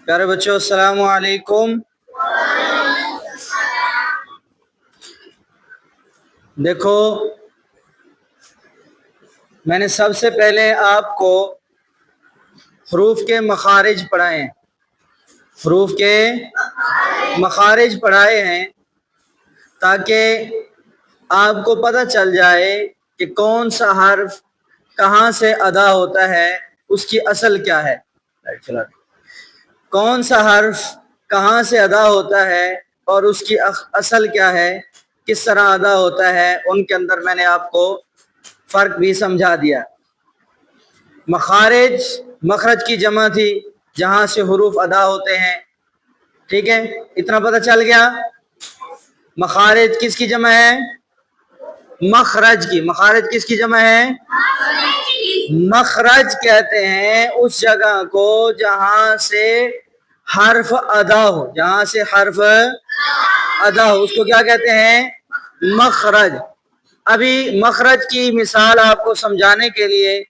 پیارے بچوں السلام علیکم۔ دیکھو میں نے سب سے پہلے آپ کو حروف کے مخارج پڑھائے ہیں، حروف کے مخارج پڑھائے ہیں تاکہ آپ کو پتہ چل جائے کہ کون سا حرف کہاں سے ادا ہوتا ہے، اس کی اصل کیا ہے۔ کون سا حرف کہاں سے ادا ہوتا ہے اور اس کی اصل کیا ہے، کس طرح ادا ہوتا ہے، ان کے اندر میں نے آپ کو فرق بھی سمجھا دیا۔ مخارج مخرج کی جمع تھی جہاں سے حروف ادا ہوتے ہیں، ٹھیک ہے، اتنا پتہ چل گیا۔ مخارج کس کی جمع ہے؟ مخرج کی۔ مخارج کس کی جمع ہے؟ مخرج کہتے ہیں اس جگہ کو جہاں سے حرف ادا ہو، جہاں سے حرف ادا ہو، اس کو کیا کہتے ہیں؟ مخرج۔ ابھی مخرج کی مثال آپ کو سمجھانے کے لیے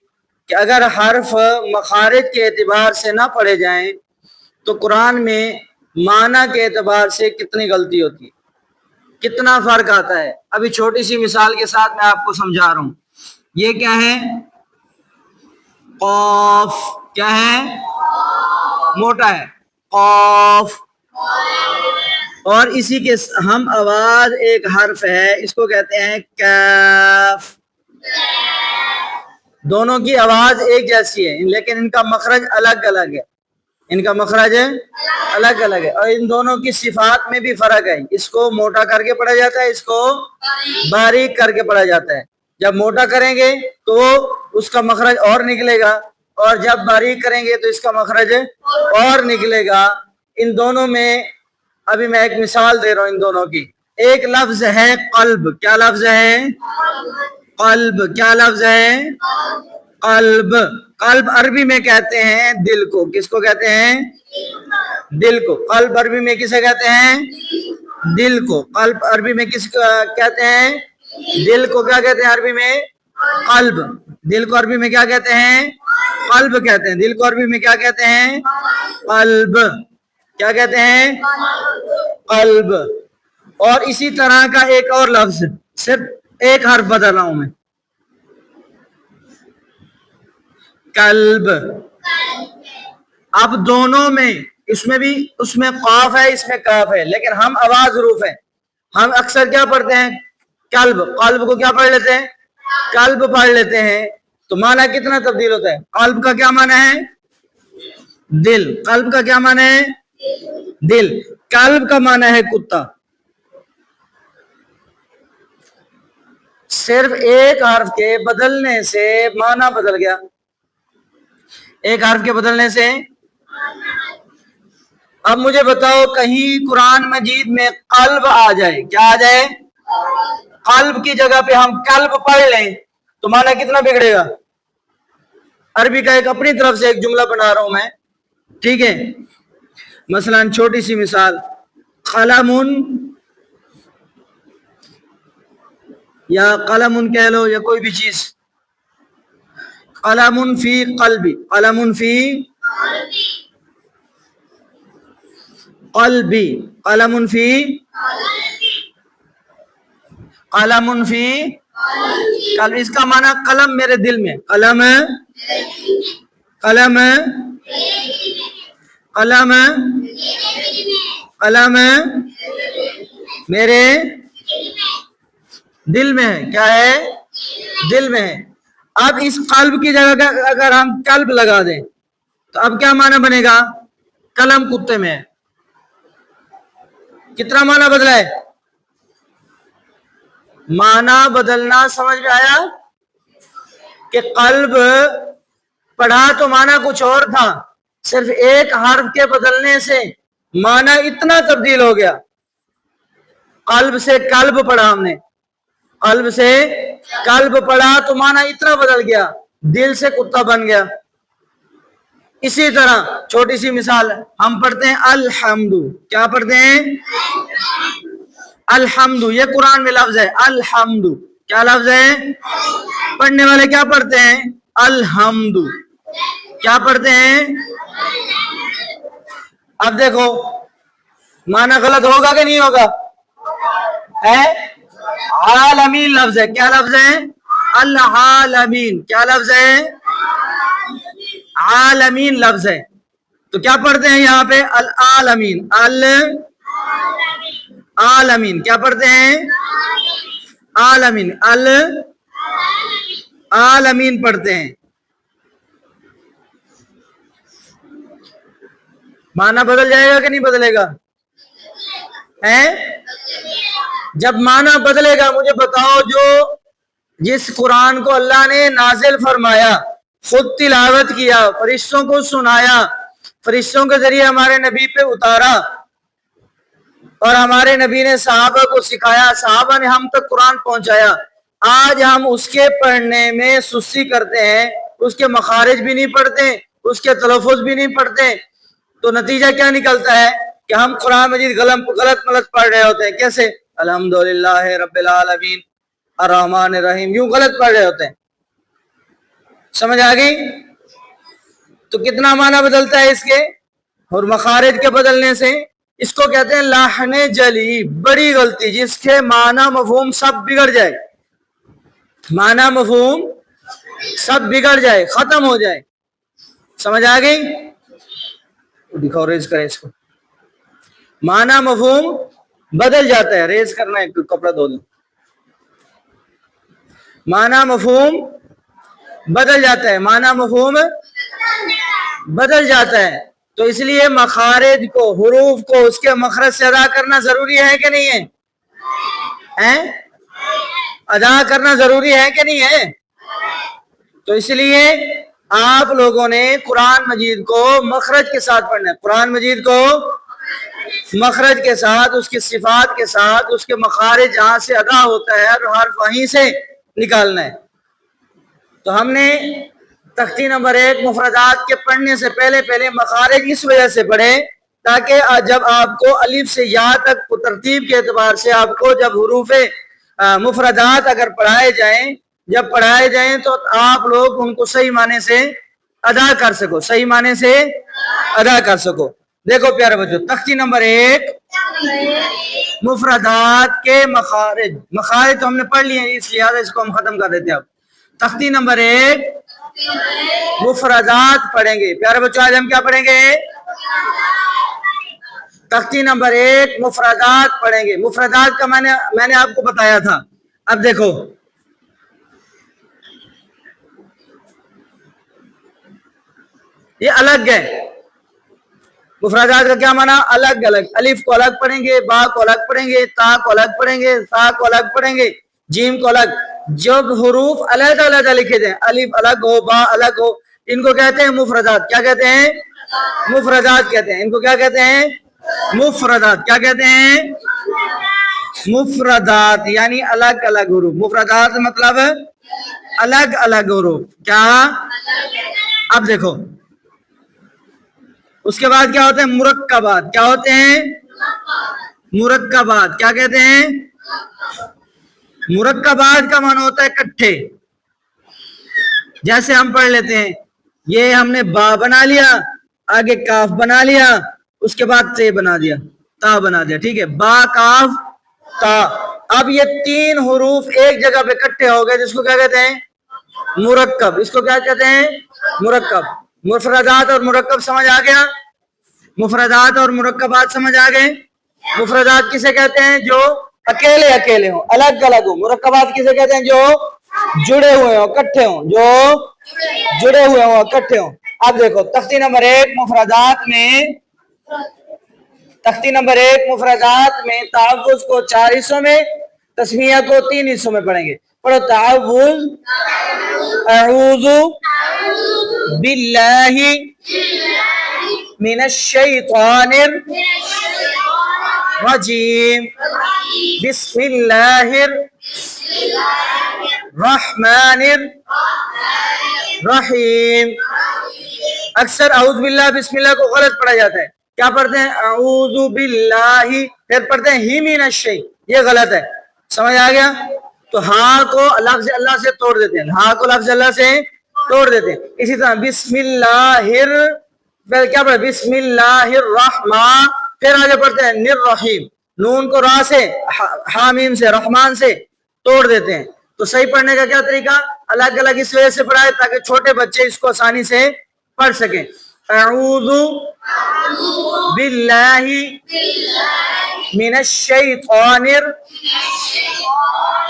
کہ اگر حرف مخارج کے اعتبار سے نہ پڑھے جائیں تو قرآن میں معنی کے اعتبار سے کتنی غلطی ہوتی ہے، کتنا فرق آتا ہے۔ ابھی چھوٹی سی مثال کے ساتھ میں آپ کو سمجھا رہا ہوں۔ یہ کیا ہے؟ قاف۔ کیا ہے؟ موٹا ہے قاف۔ اور اسی کے ہم آواز ایک حرف ہے، اس کو کہتے ہیں کاف۔ دونوں کی آواز ایک جیسی ہے لیکن ان کا مخرج الگ الگ ہے، ان کا مخرج الگ الگ ہے، اور ان دونوں کی صفات میں بھی فرق ہے۔ اس کو موٹا کر کے پڑھا جاتا ہے، اس کو باریک کر کے پڑھا جاتا ہے۔ جب موٹا کریں گے تو اس کا مخرج اور نکلے گا، اور جب باریک کریں گے تو اس کا مخرج اور نکلے گا۔ ان دونوں میں ابھی میں ایک مثال دے رہا ہوں ان دونوں کی۔ ایک لفظ ہے قلب۔ کیا لفظ ہے؟ قلب۔ کیا لفظ ہے؟ قلب۔ قلب عربی میں کہتے ہیں دل کو۔ کس کو کہتے ہیں؟ دل کو۔ قلب عربی میں کسے کہتے ہیں؟ دل کو۔ قلب عربی میں کس کو کہتے ہیں؟ دل کو۔ کیا کہتے ہیں عربی میں؟ قلب۔ دل کو عربی میں کیا کہتے ہیں؟ قلب کہتے ہیں۔ دل کو عربی میں کیا کہتے ہیں؟ قلب۔ کیا کہتے ہیں؟ قلب۔ اور اسی طرح کا ایک اور لفظ، صرف ایک حرف بدل رہا ہوں میں، کلب۔ اب دونوں میں اس میں قاف ہے، اس میں کاف ہے، لیکن ہم آواز حروف ہے، ہم اکثر کیا پڑھتے ہیں؟ کلب۔ قلب کو کیا پڑھ لیتے ہیں؟ کلب پڑھ لیتے ہیں۔ تو معنی کتنا تبدیل ہوتا ہے؟ قلب کا کیا معنی ہے؟ دل۔ قلب کا کیا معنی ہے؟ دل۔ کلب کا معنی ہے کتا۔ صرف ایک حرف کے بدلنے سے معنی بدل گیا، ایک حرف کے بدلنے سے۔ اب مجھے بتاؤ کہیں قرآن مجید میں قلب آ جائے، کیا آ جائے؟ قلب کی جگہ پہ ہم کلب پڑھ لیں تو معنی کتنا بگڑے گا؟ عربی کا ایک اپنی طرف سے ایک جملہ بنا رہا ہوں میں، ٹھیک ہے؟ مثلا چھوٹی سی مثال، قلم یا قلم کہہ لو یا کوئی بھی چیز، قلم فی قلبی، قلم فی قلبی، قلم فی قلم فی قلب۔ اس کا معنی قلم میرے دل میں، قلم قلم قلم قلم میرے دل میں ہے۔ کیا ہے؟ دل میں ہے۔ اب اس قلب کی جگہ اگر ہم قلب لگا دیں تو اب کیا معنی بنے گا؟ قلم کتے میں ہے۔ کتنا معنی بدلا ہے؟ معنی بدلنا سمجھ میں آیا کہ قلب پڑھا تو معنی کچھ اور تھا، صرف ایک حرف کے بدلنے سے معنی اتنا تبدیل ہو گیا۔ قلب سے قلب پڑھا ہم نے، قلب سے قلب پڑھا تو معنی اتنا بدل گیا، دل سے کتا بن گیا۔ اسی طرح چھوٹی سی مثال، ہم پڑھتے ہیں الحمد۔ کیا پڑھتے ہیں؟ الحمد۔ یہ قرآن میں لفظ ہے الحمد۔ کیا لفظ ہے؟ پڑھنے والے کیا پڑھتے ہیں؟ الحمد۔ کیا پڑھتے ہیں؟ اب دیکھو معنی غلط ہوگا کہ نہیں ہوگا؟ عالمین لفظ ہے، کیا لفظ ہے؟ العالمین، کیا لفظ ہے؟ عالمین لفظ ہے، تو کیا پڑھتے ہیں یہاں پہ؟ العالمین، العالمین کیا پڑھتے ہیں؟ عالمین، العالمین پڑھتے ہیں۔ معنی بدل جائے گا کہ نہیں بدلے گا؟ جب معنی بدلے گا مجھے بتاؤ، جو جس قرآن کو اللہ نے نازل فرمایا، خود تلاوت کیا، فرشتوں کو سنایا، فرشتوں کے ذریعے ہمارے نبی پہ اتارا، اور ہمارے نبی نے صحابہ کو سکھایا، صحابہ نے ہم تک قرآن پہنچایا، آج ہم اس کے پڑھنے میں سستی کرتے ہیں، اس کے مخارج بھی نہیں پڑھتے، اس کے تلفظ بھی نہیں پڑھتے، تو نتیجہ کیا نکلتا ہے کہ ہم قرآن مجید غلط ملت پڑھ رہے ہوتے ہیں۔ کیسے؟ الحمدللہ رب العالمین الرحمن الرحیم، یوں غلط پڑھ رہے ہوتے ہیں۔ سمجھ آ گئی؟ تو کتنا معنی بدلتا ہے اس کے، اور مخارج کے بدلنے سے۔ اس کو کہتے ہیں لحن جلی، بڑی غلطی، جس کے معنی مفہوم سب بگڑ جائے، معنی مفہوم سب بگڑ جائے، ختم ہو جائے۔ سمجھ آ گئی؟ دکھاؤ، ریز کریں اس کو۔ معنی مفہوم بدل جاتا ہے، ریز کرنا ہے، کپڑا دھو دو۔ معنی مفہوم بدل جاتا ہے، معنی مفہوم بدل جاتا ہے، تو اس لیے مخارج کو، حروف کو اس کے مخرج سے ادا کرنا ضروری ہے کہ نہیں ہے؟ ادا کرنا ضروری ہے کہ نہیں ہے؟ تو اس لیے آپ لوگوں نے قرآن مجید کو مخرج کے ساتھ پڑھنا ہے، قرآن مجید کو مخرج کے ساتھ، اس کی صفات کے ساتھ، اس کے مخارج جہاں سے ادا ہوتا ہے اور حرف وہیں سے نکالنا ہے۔ تو ہم نے تختی نمبر 1 مفردات کے پڑھنے سے پہلے مخارج اس وجہ سے پڑھے تاکہ جب آپ کو الف سے یا تک ترتیب کے اعتبار سے آپ کو جب حروف مفردات اگر پڑھائے جائیں تو آپ لوگ ان کو صحیح معنی سے ادا کر سکو، صحیح معنی سے ادا کر سکو۔ دیکھو پیارے بچوں، تختی نمبر 1 مفردات کے مخارج تو ہم نے پڑھ لیے ہیں، اس لحاظ اس کو ہم ختم کر دیتے ہیں۔ اب تختی نمبر 1 مفردات پڑھیں گے پیارے بچوں، آج ہم کیا پڑھیں گے؟ تختی نمبر 1 مفردات پڑھیں گے۔ مفردات کا میں نے آپ کو بتایا تھا۔ اب دیکھو یہ الگ ہے، مفردات کا کیا معنی؟ الگ الگ، الف کو الگ پڑھیں گے، با کو الگ پڑھیں گے، تا کو الگ پڑھیں گے، سا کو الگ پڑھیں گے، جیم کو الگ۔ جب حروف علیحدہ لکھے جائیں، الف الگ ہو، با الگ ہو، ان کو کہتے ہیں مفردات۔ کیا کہتے ہیں؟ مفردات کہتے ہیں۔ ان کو کیا کہتے ہیں؟ مفردات۔ کیا کہتے ہیں؟ مفردات، یعنی الگ الگ حروف۔ مفردات مطلب الگ الگ حروف۔ کیا؟ اب دیکھو اس کے بعد کیا ہوتے ہیں؟ مرکبات۔ کیا ہوتے ہیں؟ مرکبات۔ کیا کہتے ہیں؟ مرکبات کا معنی ہوتا ہے کٹھے۔ جیسے ہم پڑھ لیتے ہیں، یہ ہم نے با بنا لیا، آگے کاف بنا لیا، اس کے بعد تے بنا دیا، تا بنا دیا، ٹھیک ہے؟ با، کاف، تا۔ اب یہ 3 حروف ایک جگہ پہ کٹھے ہو گئے، جس کو کیا کہتے ہیں؟ مرکب۔ اس کو کیا کہتے ہیں؟ مرکب۔ مفردات اور مرکب سمجھ آ گیا؟ مفردات اور مرکبات سمجھ آ گئے؟ مفردات کسے کہتے ہیں؟ جو اکیلے اکیلے ہوں، الگ الگ ہوں۔ مرکبات کسے کہتے ہیں؟ جو جڑے ہوئے ہوں، اکٹھے ہوں، جو جڑے ہوئے ہوں، اکٹھے ہوں۔ اب دیکھو تختی نمبر 1 مفردات میں تحفظ کو 4 حصوں میں، تسمیہ کو 3 حصوں میں پڑھیں گے۔ پڑھو تحفظ، اعوذ باللہ من الشیطان الرجیم، بسم اللہ الرحمن الرحیم۔ اکثر اعوذ باللہ بسم اللہ کو غلط پڑھا جاتا ہے۔ کیا پڑھتے ہیں؟ اعوذ باللہ، پھر پڑھتے ہیں ہی من الشیء، یہ غلط ہے۔ سمجھ آ گیا؟ تو ہاں کو لفظ اللہ سے توڑ دیتے ہیں، ہاں کو لفظ اللہ سے توڑ دیتے ہیں۔ اسی طرح بسم اللہ پھر کیا پڑھا بسم اللہ الرحمن، پھر آگے پڑھتے ہیں نررحیم، نون کو را سے حامیم سے رحمان سے توڑ دیتے ہیں. تو صحیح پڑھنے کا کیا طریقہ؟ الگ الگ اس وجہ سے پڑھا ہے تاکہ چھوٹے بچے اس کو آسانی سے پڑھ سکیں. اعوذ باللہ من الشیطان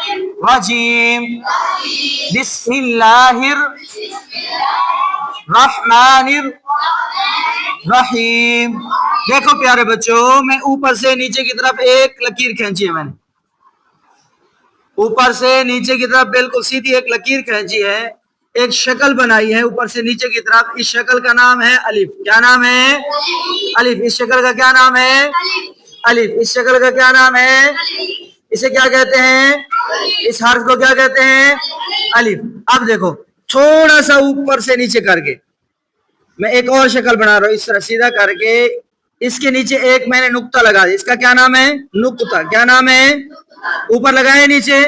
الرجیم بسم اللہ الرحمن الرحیم. دیکھو پیارے بچوں، میں اوپر سے نیچے کی طرف ایک لکیر کھینچی ہے، میں نے اوپر سے نیچے کی طرف بالکل سیدھی ایک لکیر کھینچی ہے، ایک شکل بنائی ہے اوپر سے نیچے کی طرف. اس شکل کا نام ہے الف. کیا نام ہے؟ الف. اس شکل کا کیا نام ہے؟ الف. اس شکل کا کیا نام ہے؟ اسے کیا کہتے ہیں؟ اس حرف کو کیا کہتے ہیں؟ الف. اب دیکھو تھوڑا سا اوپر سے نیچے کر کے میں ایک اور شکل بنا رہا ہوں، اس طرح سیدھا کر کے اس کے نیچے ایک میں نے نقطہ لگا دیا. اس کا کیا نام ہے؟ نقطہ. کیا نام ہے؟ اوپر لگائے نیچے،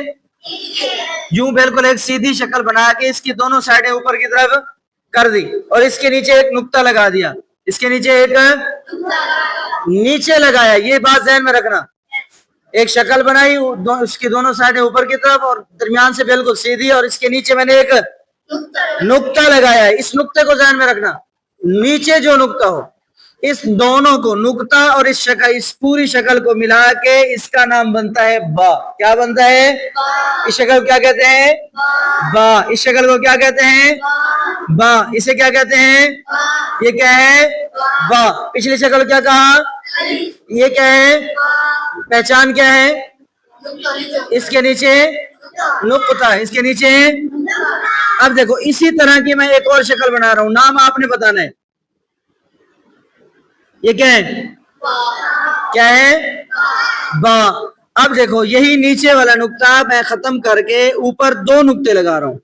یوں بالکل ایک سیدھی شکل بنا کے اس کی دونوں سائڈیں اوپر کی طرف کر دی اور اس کے نیچے ایک نقطہ لگا دیا. اس کے نیچے ایک نیچے لگایا. یہ بات ذہن میں رکھنا، ایک شکل بنائی اس کی دونوں سائڈیں اوپر کی طرف اور درمیان سے بالکل سیدھی، اور اس کے نیچے میں نے ایک نقطہ لگایا ہے. اس نقطے کو ذہن میں رکھنا، نیچے جو نقطہ ہو اس دونوں کو نقطہ اور اس شکل، اس پوری شکل کو ملا کے اس کا نام بنتا ہے با. کیا بنتا ہے؟ اس شکل کو کیا کہتے ہیں؟ با. اس شکل کو کیا کہتے ہیں؟ با. اسے کیا کہتے ہیں؟ یہ کیا ہے؟ با. پچھلی شکل کیا کہا؟ یہ کیا ہے؟ پہچان کیا ہے؟ اس کے نیچے نقطہ، اس کے نیچے. اب دیکھو اسی طرح کی میں ایک اور شکل بنا رہا ہوں، نام آپ نے بتانا ہے. یہ کیا ہے؟ کیا ہے؟ با. اب دیکھو یہی نیچے والا نقطہ میں ختم کر کے اوپر دو نقطے لگا رہا ہوں.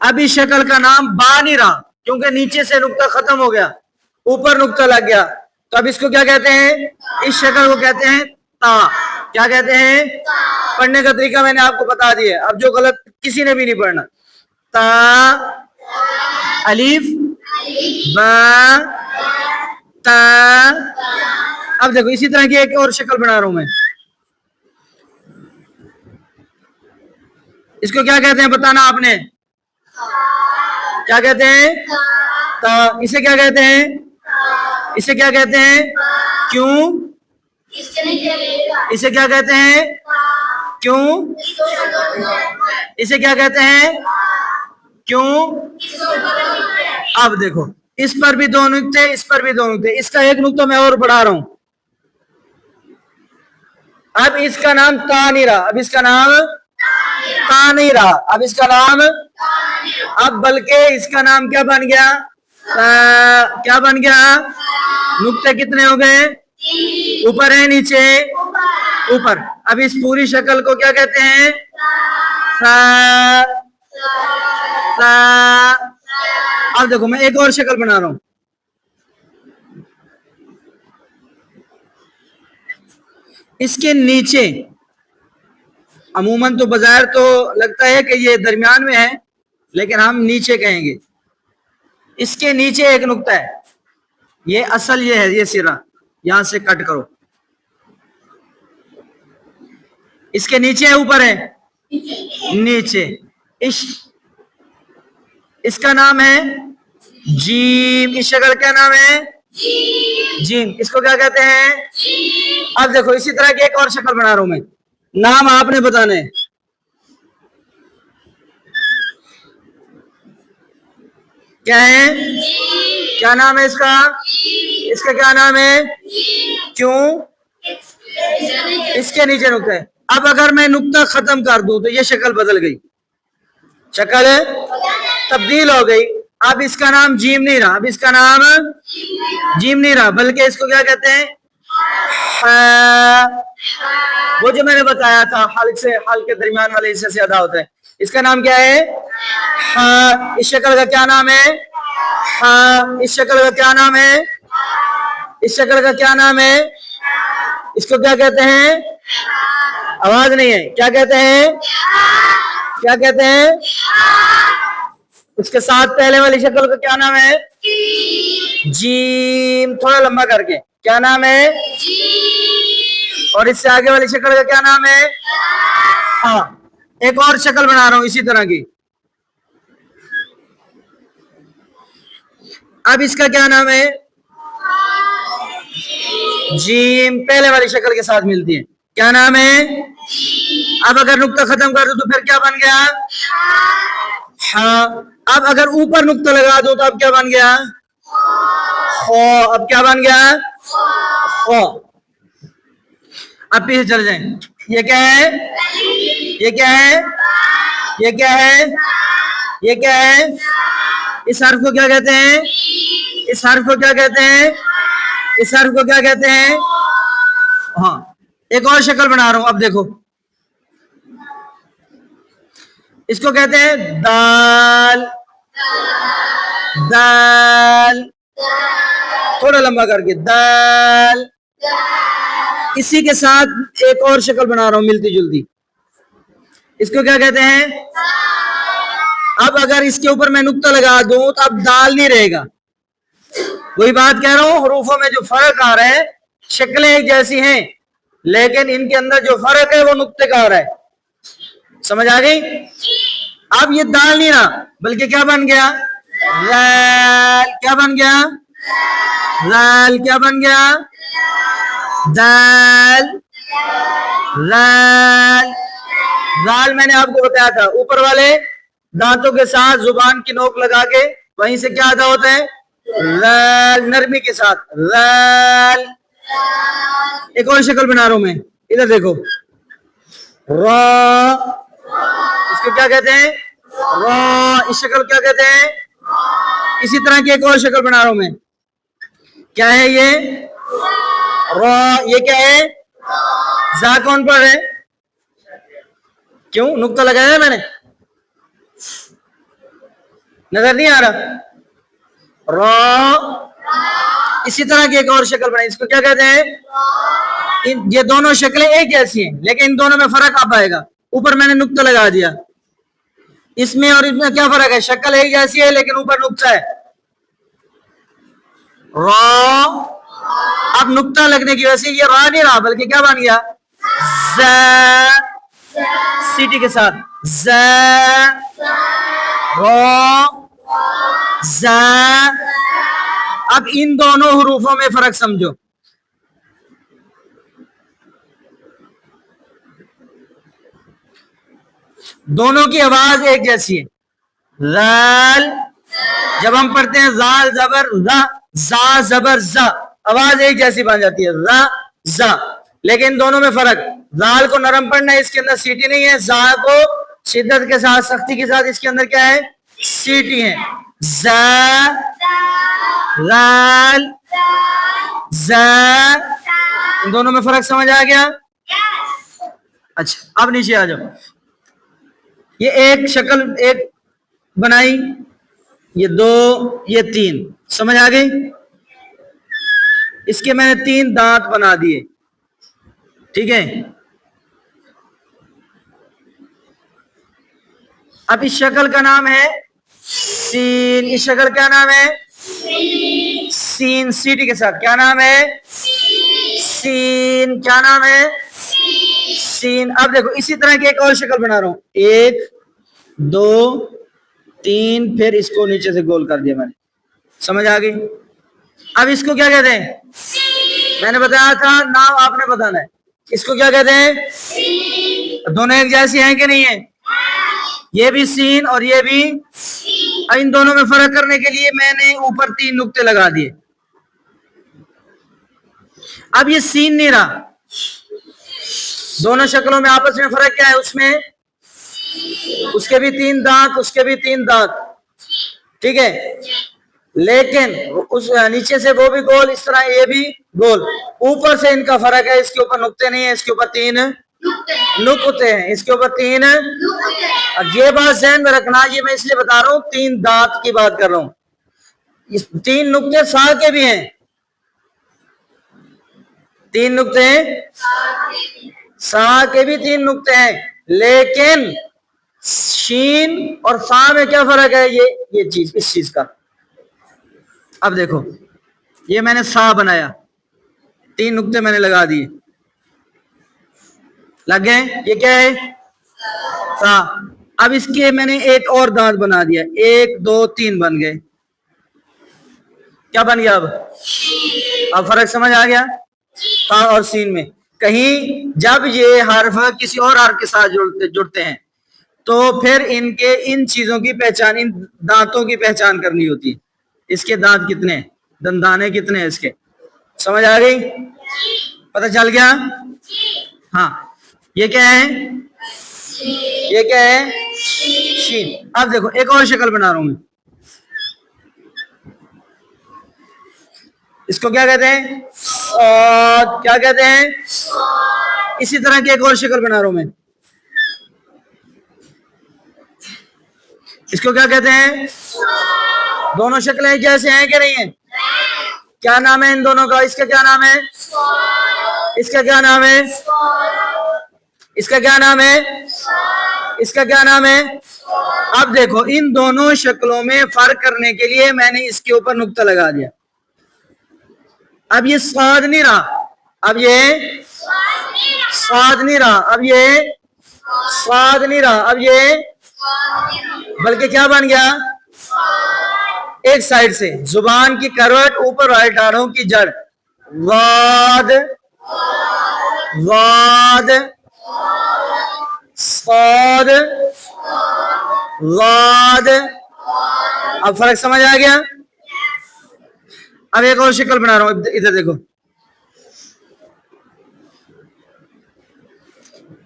اب اس شکل کا نام با نہیں رہا کیونکہ نیچے سے نقطہ ختم ہو گیا، اوپر نقطہ لگ گیا. تو اب اس کو کیا کہتے ہیں؟ اس شکل کو کہتے ہیں تا. کیا کہتے ہیں؟ پڑھنے کا طریقہ میں نے آپ کو بتا دیا، اب جو غلط کسی نے بھی نہیں پڑھنا. تا الف با تا. اب دیکھو اسی طرح کی ایک اور شکل بنا رہا ہوں میں، اس کو کیا کہتے ہیں بتانا آپ نے؟ کیا کہتے ہیں؟ تا. اسے کیا کہتے ہیں؟ اسے کیا کہتے ہیں؟ کیوں؟ اسے کیا کہتے ہیں؟ کیوں؟ اسے کیا کہتے ہیں؟ کیوں؟ اب دیکھو اس پر بھی دو نقطے، اس پر بھی دو نقطے. اس کا ایک نقطہ میں اور بڑھا رہا ہوں. اب اس کا نام تا نہیں رہا، اب اس کا نام تا نہیں رہا، اب اس کا نام اب بلکہ اس کا نام کیا بن گیا؟ کیا بن گیا؟ نقطے کتنے ہو گئے؟ اوپر ہے نیچے؟ اوپر. اب اس پوری شکل کو کیا کہتے ہیں؟ سا. سا. اب دیکھو میں ایک اور شکل بنا رہا ہوں. اس کے نیچے عموماً تو بظاہر تو لگتا ہے کہ یہ درمیان میں ہے، لیکن ہم نیچے کہیں گے. اس کے نیچے ایک نقطہ ہے، یہ اصل یہ ہے، یہ سرا یہاں سے کٹ کرو. اس کے نیچے اوپر ہے نیچے. اس کا نام ہے جیم. اس شکل کا نام ہے جیم. اس کو کیا کہتے ہیں؟ اب دیکھو اسی طرح کی ایک اور شکل بنا رہا ہوں میں، نام آپ نے بتانا ہے. کیا ہے؟ کیا نام ہے اس کا؟ اس کا کیا نام ہے؟ کیوں؟ اس کے نیچے نقطہ ہے. اب اگر میں نقطہ ختم کر دوں تو یہ شکل بدل گئی، شکل تبدیل ہو گئی. اب اس کا نام جیم نہیں رہا، اب اس کا نام جیم نہیں رہا، بلکہ اس کو کیا کہتے ہیں؟ وہ جو میں نے بتایا تھا حلق سے، حلق کے درمیان والے حصے سے ادا ہوتا ہے. اس کا نام کیا ہے؟ اس شکل کا کیا نام ہے؟ اس شکل کا کیا نام ہے؟ اس شکل کا کیا نام ہے؟ اس کو کیا کہتے ہیں؟ آواز نہیں ہے، کیا کہتے ہیں؟ کیا کہتے ہیں؟ اس کے ساتھ پہلے والی شکل کا کیا نام ہے؟ جیم. تھوڑا لمبا کر کے کیا نام ہے؟ اور اس سے آگے والی شکل کا کیا نام ہے؟ ہاں. ایک اور شکل بنا رہا ہوں اسی طرح کی. اب اس کا کیا نام ہے؟ جیم. پہلے والی شکل کے ساتھ ملتی ہے. کیا نام ہے؟ اب اگر نقطہ ختم کر دو تو پھر کیا بن گیا؟ ہاں. اب اگر اوپر نقطہ لگا دو تو اب کیا بن گیا؟ خو. اب کیا بن گیا؟ خو. اب پیچھے چل جائیں. یہ کیا ہے؟ یہ کیا ہے؟ یہ کیا ہے؟ یہ کیا ہے؟ اس حرف کو کیا کہتے ہیں؟ اس حرف کو کیا کہتے ہیں؟ اس حرف کو کیا کہتے ہیں؟ ہاں. ایک اور شکل بنا رہا ہوں. اب دیکھو اس کو کہتے ہیں دال. دال. تھوڑا لمبا کر کے دال. اسی کے ساتھ ایک اور شکل بنا رہا ہوں ملتی جلتی. اس کو کیا کہتے ہیں؟ اب اگر اس کے اوپر میں نقطہ لگا دوں تو اب دال نہیں رہے گا. وہی بات کہہ رہا ہوں, حروفوں میں جو فرق آ رہا ہے, شکلیں ایک جیسی ہیں لیکن ان کے اندر جو فرق ہے وہ نقطے کا آ رہا ہے. سمجھ آ گئی؟ اب یہ دال نہیں رہا بلکہ کیا بن گیا؟ ذال. کیا بن گیا؟ ذال. کیا بن گیا؟ دال. ذال. ذال میں نے آپ کو بتایا تھا اوپر والے دانتوں کے ساتھ زبان کی نوک لگا کے وہیں سے کیا ادا ہوتا ہے؟ ذال. نرمی کے ساتھ ذال. ایک اور شکل بنا رہا ہوں میں, ادھر دیکھو. را. اس کو کیا کہتے ہیں؟ را. اس شکل کیا کہتے ہیں؟ اسی طرح کی ایک اور شکل بنا رہا ہوں میں. کیا ہے یہ؟ را. یہ کیا ہے؟ زا. کون پڑھ رہے؟ کیوں نقطہ لگایا ہے میں نے؟ نظر نہیں آ رہا؟ را. اسی طرح کی ایک اور شکل بنائی. اس کو کیا کہتے ہیں؟ یہ دونوں شکلیں ایک جیسی ہیں لیکن ان دونوں میں فرق آپ آئے گا. اوپر میں نے نقطہ لگا دیا. اس میں اور اس میں کیا فرق ہے؟ شکل ایک جیسی ہے لیکن اوپر نقطہ ہے. را. اب نقطہ لگنے کی وجہ سے یہ را نہیں رہا بلکہ کیا بن گیا؟ ز. سیٹی کے ساتھ ز. را. ز. اب ان دونوں حروفوں میں فرق سمجھو. دونوں کی آواز ایک جیسی ہے. ذال. جب ہم پڑھتے ہیں زال زبر ز, زا زبر ز, آواز ایک جیسی بن جاتی ہے ز ز. لیکن دونوں میں فرق. زال کو نرم پڑھنا ہے, اس کے اندر سیٹی نہیں ہے. زا کو شدت کے ساتھ سختی کے ساتھ اس کے اندر کیا ہے؟ سیٹی ہے. ز. زال. ز. ان دونوں میں فرق سمجھ آ گیا؟ اچھا اب نیچے آ جاؤ. یہ ایک شکل ایک بنائی, یہ دو, یہ تین. سمجھ آ گئی؟ اس کے میں نے 3 دانت بنا دیے. ٹھیک ہے. اب اس شکل کا نام ہے سین. اس شکل کا نام ہے سین. سیٹی کے ساتھ کیا نام ہے؟ سین. کیا نام ہے؟ سین. اب دیکھو اسی طرح کی ایک اور شکل بنا رہا ہوں. 1 2 3 پھر اس کو نیچے سے گول کر دیا میں نے. سمجھ آ گئی؟ اب اس کو کیا کہتے ہیں؟ میں نے بتایا تھا نام آپ نے بتانا ہے. اس کو کیا کہتے ہیں؟ دونوں ایک جیسی ہیں کہ نہیں ہیں؟ یہ بھی سین اور یہ بھی. ان دونوں میں فرق کرنے کے لیے میں نے اوپر 3 نقطے لگا دیے. اب یہ سین نہیں رہا. دونوں شکلوں میں آپس میں فرق کیا ہے؟ اس میں اس کے بھی 3 دانت, اس کے بھی 3 دانت. ٹھیک ہے. لیکن اس نیچے سے وہ بھی گول, اس طرح یہ بھی گول. اوپر سے ان کا فرق ہے. اس کے اوپر نقطے نہیں ہیں, اس کے اوپر 3 نقطے ہیں. اس کے اوپر 3. اور یہ بات ذہن میں رکھنا, یہ میں اس لیے بتا رہا ہوں 3 دانت کی بات کر رہا ہوں. 3 نقطے سا کے بھی ہیں. 3 نقطے سا کے بھی 3 نقطے ہیں. لیکن شین اور فا میں کیا فرق ہے؟ یہ چیز، اس چیز کا. اب دیکھو یہ میں نے سا بنایا، 3 نقطے میں نے لگا دیے، لگ گئے. یہ کیا ہے؟ سا. اب اس کے میں نے ایک اور دانت بنا دیا، 1 2 3 بن گئے. کیا بن گیا؟ اب فرق سمجھ آ گیا تا اور سین میں. کہیں جب یہ حرف کسی اور حرف کے ساتھ جڑتے ہیں تو پھر ان چیزوں کی پہچان، ان دانتوں کی پہچان کرنی ہوتی ہے. اس کے دانت کتنے ہیں، دندانے کتنے ہیں اس کے. سمجھ آ گئی؟ پتہ چل گیا؟ ہاں. یہ کیا ہے؟ یہ کیا ہے؟ شین. اب دیکھو ایک اور شکل بنا رہا ہوں میں. اس کو کیا کہتے ہیں؟ کیا کہتے ہیں؟ اسی طرح کی ایک اور شکل بنا رہا ہوں میں. اس کو کیا کہتے ہیں؟ دونوں شکلیں جیسے ہیں کہ نہیں ہیں؟ کیا نام ہے ان دونوں کا؟ اس کا کیا نام ہے؟ اس کا کیا نام ہے؟ اس کا کیا نام ہے؟ اس کا کیا نام ہے؟ اب دیکھو ان دونوں شکلوں میں فرق کرنے کے لیے میں نے اس کے اوپر نقطہ لگا دیا. اب یہ صاد نہیں رہا، اب یہ صاد نہیں رہا، اب یہ صاد نہیں رہا، اب یہ بلکہ کیا بن گیا؟ ایک سائڈ سے زبان کی کروٹ اوپر والے ٹانوں کی جڑ. واد واد صاد واد. اب فرق سمجھ آ گیا؟ اب ایک اور شکل بنا رہا ہوں، ادھر دیکھو.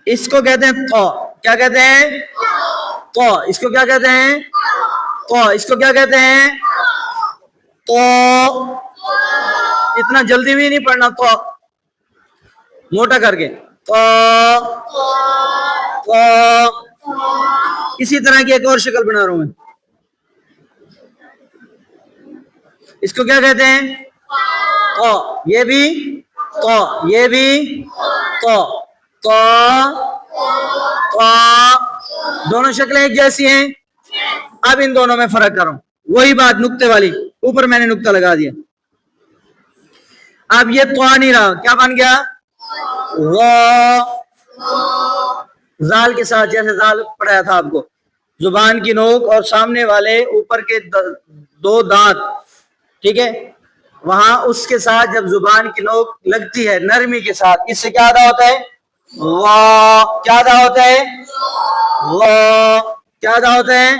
اس کو کہتے ہیں تو. کیا کہتے ہیں؟ تو. اس کو کیا کہتے ہیں؟ تو. اس کو کیا کہتے ہیں؟ تو. اتنا جلدی بھی نہیں پڑھنا، تو موٹا کر کے. تو. تو. اسی طرح کی ایک اور شکل بنا رہا ہوں میں. اس کو کیا کہتے ہیں؟ تو. یہ بھی تو، یہ بھی تو. تو. تو. دونوں شکلیں ایک جیسی ہیں. اب ان دونوں میں فرق کرو. وہی بات نقطے والی، اوپر میں نے نقطہ لگا دیا. اب یہ تو نہیں رہا، کیا بن گیا؟ زال کے ساتھ، جیسے زال پڑھایا تھا آپ کو، زبان کی نوک اور سامنے والے اوپر کے 2 دانت، ٹھیک ہے، وہاں اس کے ساتھ جب زبان کی نوک لگتی ہے نرمی کے ساتھ، اس سے کیا ادا ہوتا ہے؟ کیا ادا ہوتا ہے؟ کیا ادا ہوتا ہے؟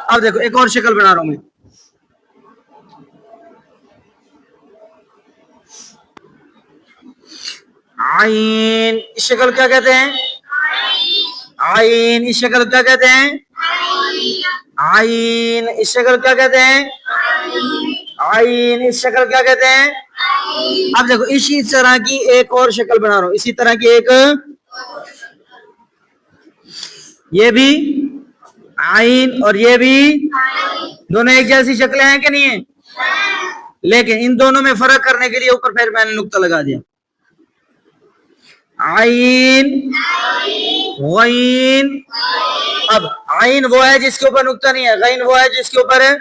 اب دیکھو ایک اور شکل بنا رہا ہوں میں. عین. اس شکل کیا کہتے ہیں؟ عین. اس شکل کیا کہتے ہیں؟ عین. اس شکل کیا کہتے ہیں؟ عین. اس شکل کیا کہتے ہیں؟ اب دیکھو اسی طرح کی ایک اور شکل بنا رہا ہوں، اسی طرح کی ایک، یہ بھی عین اور یہ بھی، دونوں ایک جیسی شکلیں ہیں کہ نہیں ہیں؟ لیکن ان دونوں میں فرق کرنے کے لیے اوپر پھر میں نے نقطہ لگا دیا. عین غین. اب عین وہ ہے جس کے اوپر نقطہ نہیں ہے، غین وہ ہے جس کے اوپر ہے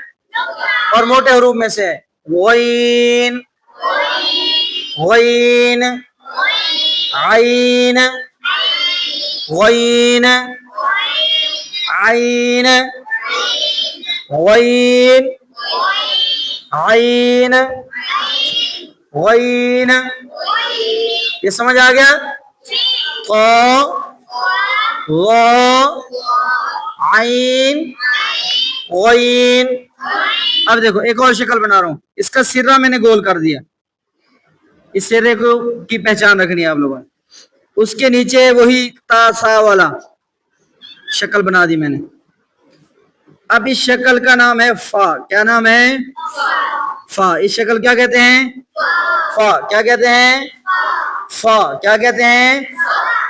اور موٹے حروف میں سے ہے. غین غین. عین غین. عین غین. عین غین. یہ سمجھ آ گیا؟ عین غین. اب دیکھو ایک اور شکل بنا رہا ہوں، اس کا سرہ میں نے گول کر دیا. اس سرے کو کی پہچان رکھنی ہے آپ لوگوں نے. اس کے نیچے وہی تا سا والا شکل بنا دی میں نے. اب اس شکل کا نام ہے فا. کیا نام ہے؟ فا. اس شکل کیا کہتے ہیں؟ فا. کیا کہتے ہیں؟ فا. کیا کہتے ہیں؟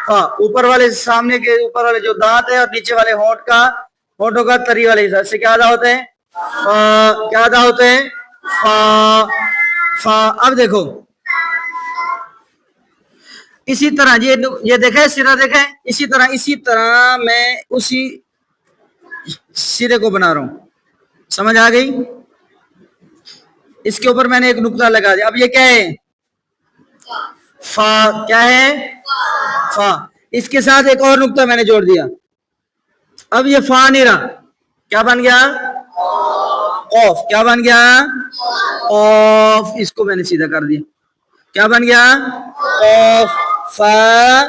فا. اوپر والے سامنے کے اوپر والے جو دانت ہے اور نیچے والے ہونٹوں کا تری والے حصہ سے کیا ادا ہوتا ہے؟ فا. کیا ادا ہوتا ہے؟ فا. فا. اب دیکھو اسی طرح یہ دیکھیں سرا دیکھیں، اسی طرح میں اسی سرے کو بنا رہا ہوں، سمجھ آ گئی؟ اس کے اوپر میں نے ایک نقطہ لگا دیا. اب یہ کیا ہے؟ فا. کیا ہے؟ فا. اس کے ساتھ ایک اور نقطہ میں نے جوڑ دیا. اب یہ فا نہیں رہا، کیا بن گیا؟ قوف. کیا بن گیا؟ قوف. اس کو میں نے سیدھا کر دیا، کیا بن گیا؟ قوف. فا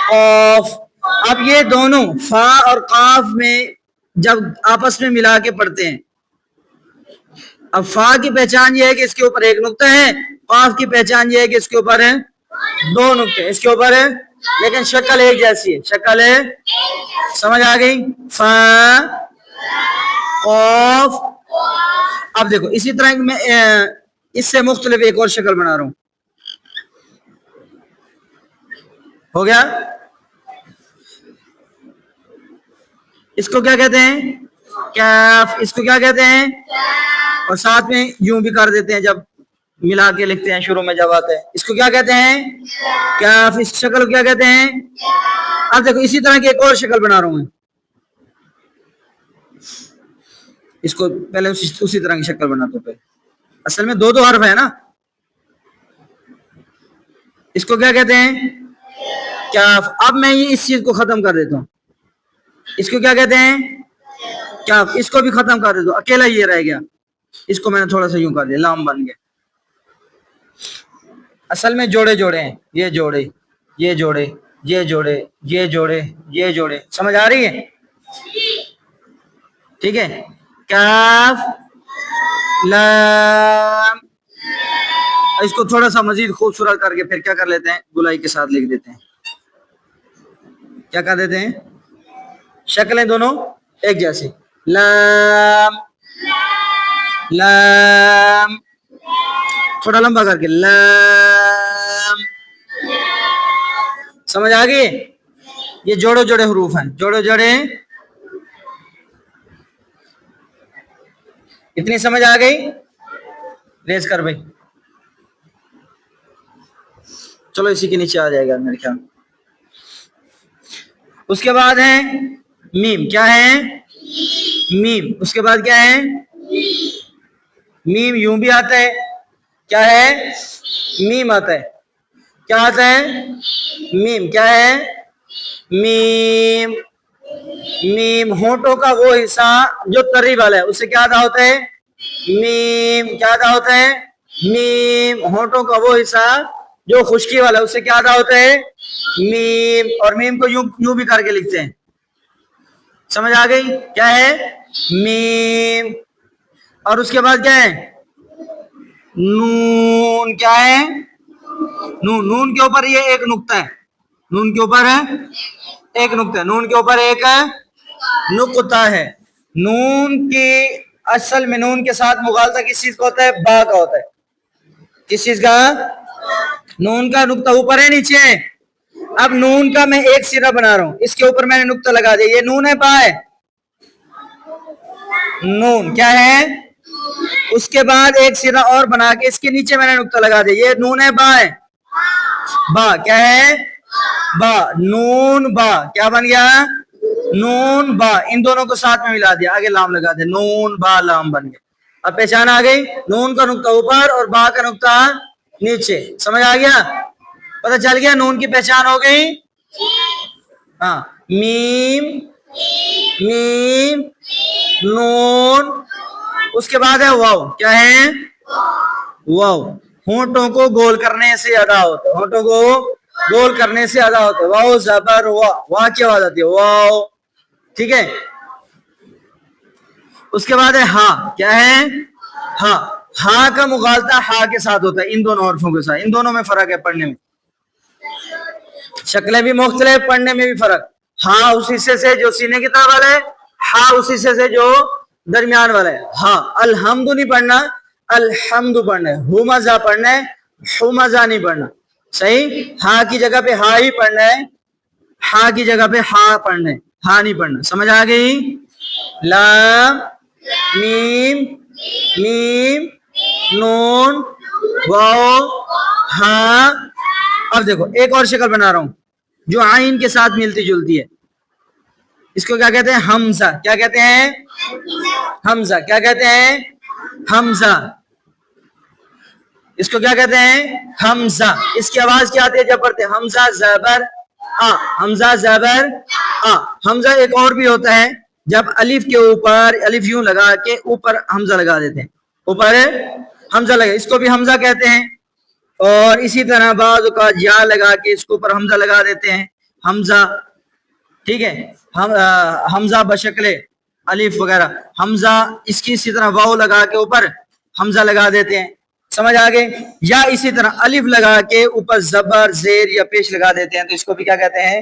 قوف. اب یہ دونوں فا اور قاف میں جب آپس میں ملا کے پڑھتے ہیں، اب فا کی پہچان یہ ہے کہ اس کے اوپر ایک نقطہ ہے، قاف کی پہچان یہ ہے کہ اس کے اوپر ہے دو نقطے، اس کے اوپر ہے، لیکن شکل ایک جیسی ہے، شکل ہے. سمجھ آ گئی؟ فا قاف. اب دیکھو اسی طرح میں اس سے مختلف ایک اور شکل بنا رہا ہوں. ہو گیا؟ اس کو کیا کہتے ہیں؟ کیف. اس کو کیا کہتے ہیں؟ اور ساتھ میں یوں بھی کر دیتے ہیں جب ملا کے لکھتے ہیں شروع میں جب آتے ہیں. اس کو کیا کہتے ہیں؟ کیف. اس شکل کو کیا کہتے ہیں؟ اب دیکھو اسی طرح کی ایک اور شکل بنا رہا ہوں میں. اس کو پہلے اسی طرح کی شکل بناتا ہوں. اصل میں دو حرف ہے نا. اس کو کیا کہتے ہیں؟ کیف. اب میں یہ اس چیز کو ختم کر دیتا ہوں. اس کو کیا کہتے ہیں؟ کیف. اس کو بھی ختم کر دیتا ہوں، اکیلا یہ رہ گیا. اس کو میں نے تھوڑا سا یوں کر دیا، لام بن گیا. اصل میں جوڑے جوڑے ہیں، یہ جوڑے، یہ جوڑے، یہ جوڑے، یہ جوڑے، یہ جوڑے. سمجھ آ رہی ہے؟ ٹھیک ہے. کاف لام. اس کو تھوڑا سا مزید خوبصورت کر کے پھر کیا کر لیتے ہیں؟ گلائی کے ساتھ لکھ دیتے ہیں. کیا کر دیتے ہیں؟ شکلیں دونوں ایک جیسی. لام لام. تھوڑا لمبا کر کے لام. سمجھ آ گئی؟ یہ جوڑے جوڑے حروف ہیں، جوڑے جوڑے. اتنی سمجھ آ گئی؟ ریز کر بھائی. چلو اسی کے نیچے آ جائے گا میرے خیال. اس کے بعد ہے میم. کیا ہے؟ میم. اس کے بعد کیا ہے؟ میم. یوں بھی آتا ہے، کیا ہے؟ میم آتا ہے. کیا آتا ہے؟ میم. کیا ہے؟ میم. میم. ہونٹوں کا وہ حصہ جو تری والا ہے اسے کیا ادا ہوتا ہے؟ میم. کیا ادا ہوتا ہے؟ میم. ہونٹوں کا وہ حصہ جو خشکی والا ہے اسے کیا ادا ہوتا ہے؟ میم. اور میم کو یوں بھی کر کے لکھتے ہیں. سمجھ آ گئی؟ کیا ہے؟ میم. اور اس کے بعد کیا ہے؟ نون. کیا ہے؟ نون. نون کے اوپر یہ ایک نقطہ ہے، نون کے اوپر ہے ایک نقطہ ہے، نون کے اوپر ایک نقطہ ہے. نون کی اصل میں نون کے ساتھ مغالطہ کس چیز کا ہوتا ہے؟ با کا ہوتا ہے. کس چیز کا؟ نون کا نقطہ اوپر ہے نیچے ہے. اب نون کا میں ایک سرا بنا رہا ہوں، اس کے اوپر میں نے نقطہ لگا دیا. یہ نون ہے با ہے؟ نون. کیا ہے؟ اس کے بعد ایک سرا اور بنا کے اس کے نیچے میں نے نقطہ لگا دیا. یہ نون ہے با ہے؟ با. کیا ہے؟ با. نون با. کیا بن گیا؟ نون با. ان دونوں کو ساتھ میں ملا دیا، آگے لام لگا دیا، نون با لام بن گیا. اب پہچان آ گئی؟ نون کا نقطہ اوپر اور با کا نقطہ نیچے. سمجھ آ گیا؟ پتہ چل گیا؟ نون کی پہچان ہو گئی. ہاں. میم میم نون. اس کے بعد ہے واو. کیا ہے؟ واو. ہونٹوں کو گول کرنے سے ادا ہوتا ہے، ہونٹوں کو گول کرنے سے ادا ہوتا ہے. واو زبر وا. وا کی آواز آتی ہے واو. ٹھیک ہے. اس کے بعد ہے ہا. کیا ہے؟ ہا. ہا کا مغالطہ ہا کے ساتھ ہوتا ہے، ان دونوں حرفوں کے ساتھ. ان دونوں میں فرق ہے پڑھنے میں، شکلیں بھی مختلف، پڑھنے میں بھی فرق. ہاں اس حصے سے جو سینے کی طرف والا ہے، ہاں اس حصے سے جو درمیان والا ہے. ہاں. الحمد نہیں پڑھنا، الحمد پڑھنا ہے. ہمزہ پڑھنا ہے، ہمزہ نہیں پڑھنا. صحیح. ہاں کی جگہ پہ ہا ہی پڑھنا ہے، ہاں کی جگہ پہ ہا پڑھنا ہے، ہاں نہیں پڑھنا. سمجھ آ گئی؟ لام میم میم نون واو ہاں. اب دیکھو ایک اور شکل بنا رہا ہوں جو عین کے ساتھ ملتی جلتی ہے. اس کو کیا کہتے ہیں؟ حمزہ. کیا کہتے ہیں؟ حمزہ. کیا کہتے ہیں؟ حمزہ. اس کو کیا کہتے ہیں؟ حمزہ. اس کی آواز کیا آتی ہے جب پڑھتے ہیں؟ حمزہ زبر آ. حمزہ زبر آ. حمزہ ایک اور بھی ہوتا ہے جب الف کے اوپر الف یوں لگا کے اوپر حمزہ لگا دیتے ہیں, اوپر حمزہ لگا, اس کو بھی حمزہ کہتے ہیں. اور اسی طرح بعض کا یا لگا کے اس کے اوپر حمزہ لگا دیتے ہیں, حمزہ. ٹھیک ہے, حمزہ بشکل الف وغیرہ. حمزہ اس کی اسی طرح واو لگا کے اوپر حمزہ لگا دیتے ہیں, سمجھ آگے. یا اسی طرح الف لگا کے اوپر زبر زیر یا پیش لگا دیتے ہیں, تو اس کو بھی کیا کہتے ہیں؟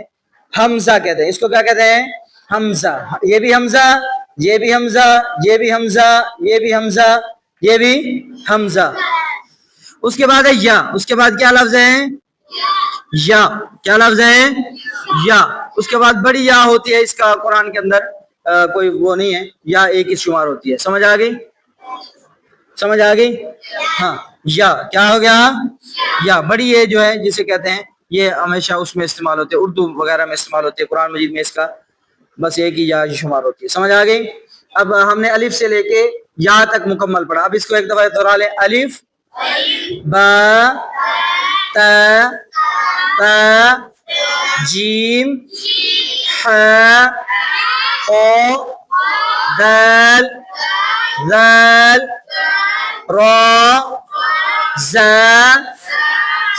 حمزہ کہتے ہیں. اس کو کیا کہتے ہیں؟ حمزہ. یہ بھی حمزہ, یہ بھی حمزہ, یہ بھی حمزہ, یہ بھی حمزہ, یہ بھی حمزہ. اس کے بعد ہے یا. اس کے بعد کیا لفظ ہے؟ یا. کیا لفظ ہے؟ یا. اس کے بعد بڑی یا ہوتی ہے, اس کا قرآن کے اندر کوئی وہ نہیں ہے, یا ایک ہی شمار ہوتی ہے. سمجھ آ گئی؟ سمجھ آ گئی؟ ہاں. یا کیا ہو گیا؟ یا. بڑی یہ جو ہے جسے کہتے ہیں یہ ہمیشہ اس میں استعمال ہوتے ہیں, اردو وغیرہ میں استعمال ہوتے ہیں, قرآن مجید میں اس کا بس ایک ہی یا شمار ہوتی ہے. سمجھ آ گئی؟ اب ہم نے الف سے لے کے یا تک مکمل پڑھا. اب اس کو ایک دفعہ دوہرا لیں. الف با تا تا جیم ح خا دال ذال را زا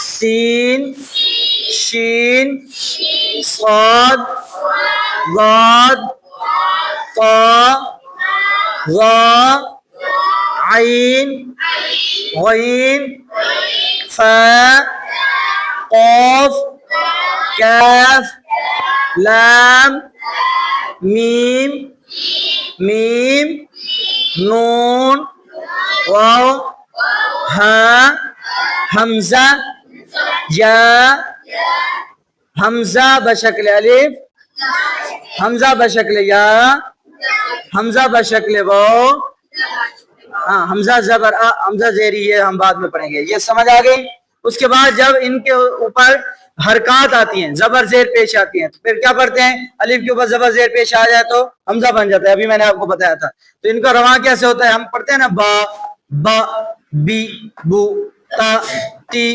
سین شین صاد ضاد طا ظا عین غین فا قاف کاف لام میم میم نون واو ہا حمزہ یا حمزہ بشکل الف حمزہ بشکل یا حمزہ بشکل واو ہاں حمزہ زبر آ حمزہ زیری, یہ ہم بعد میں پڑھیں گے. یہ سمجھ آ گئی؟ اس کے بعد جب ان کے اوپر حرکات آتی ہیں, زبر زیر پیش آتی ہیں, تو پھر کیا پڑھتے ہیں؟ الف کے اوپر زبر زیر پیش آ جائے تو حمزہ بن جاتا ہے. ابھی میں نے آپ کو بتایا تھا. تو ان کا رواں کیسے ہوتا ہے؟ ہم پڑھتے ہیں نا با با بی بو تا تی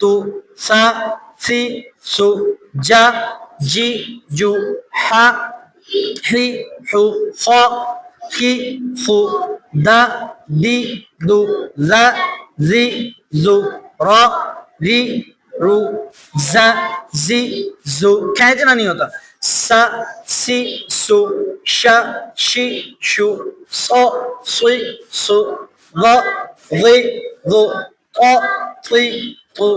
تو سا سی سو جا جی جو ہا ہی حو خا خی فو دا دی دو زا زی زو را ری رو زا زی زو. کھینچنا نہیں ہوتا. سا سی سو شا شی شو سو سی سو وا وی ذو قا طی طو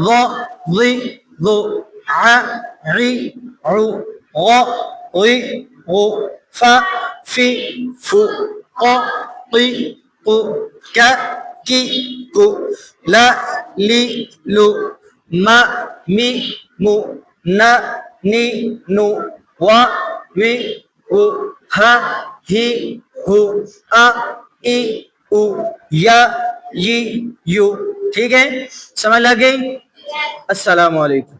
وا وی ذو ع عی عو غا غی غو فا فی فو قا قی قو کا کی کو لا لی لو ما می مو نا نی نو وا وی او ہا ہی ہو آ ای او یا ی یو. ٹھیک ہے, سمجھ لگ گئی؟ السلام علیکم.